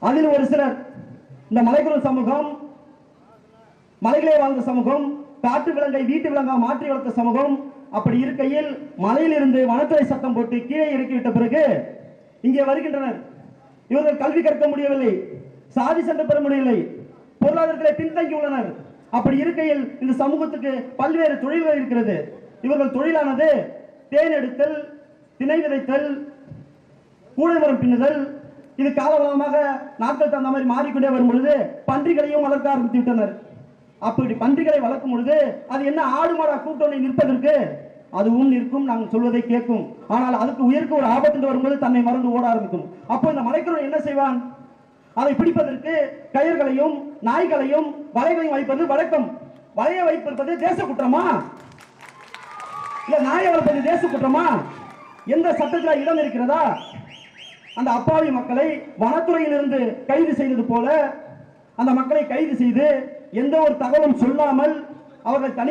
அதில் ஒரு சிலர் இந்த மலைக்குறள் சமூகம், மலைகளே வாழ்ந்த சமூகம், காட்டு விலங்கை வீட்டு விலங்கா மாற்றி வளர்த்த சமூகம். அப்படி இருக்கையில் மலையிலிருந்து வனத்துறை சட்டம் போட்டு கீழே இறக்கிவிட்ட பிறகு இங்கே வருகின்றனர். இவர்கள் கல்வி கற்க முடியவில்லை, சாதி சண்டை பெற முடியவில்லை, பொருளாதாரத்தில் பின்தங்கி உள்ளனர். அப்படி இருக்கையில் இந்த சமூகத்துக்கு பல்வேறு தொழில்கள் இருக்கிறது. இவர்கள் தொழிலானது தேன் எடுத்தல், திணை விதைத்தல், கூடை மரம் பின்னுதல். இது காலகாலமாக நாட்கள் தகுந்த மாதிரி மாறிக்கொண்டே வரும் பொழுது பன்றிகளையும் வளர்க்க ஆரம்பித்து விட்டனர். அப்படி பன்றிகளை வளர்க்கும் பொழுது அது என்ன ஆடு மாடா கூட்டணி நிற்பதற்கு அதுவும் நிற்கும், நாங்கள் சொல்வதை கேட்கும். ஆனால் அதுக்கு உயிருக்கு ஒரு ஆபத்து வரும்போது தன்னை மறந்து ஓட ஆரம்பிக்கும். அப்போ இந்த மலைக்குறவன் என்ன செய்வான்? அதை பிடிப்பதற்கு கயிர்களையும் நாய்களையும் வலைகளையும் வைப்பது வழக்கம். வலையை வைப்பது தேச குற்றமா? இல்ல நாயை வளர்ப்பது தேச குற்றமா? எந்த சட்டத்தில் இடம் இருக்கிறதா? அந்த அப்பாவி மக்களை வனத்துறையிலிருந்து கைது செய்தது போல அந்த மக்களை கைது செய்து எந்த ஒரு தகவலும் சொல்லாமல் அவர்கள் தனி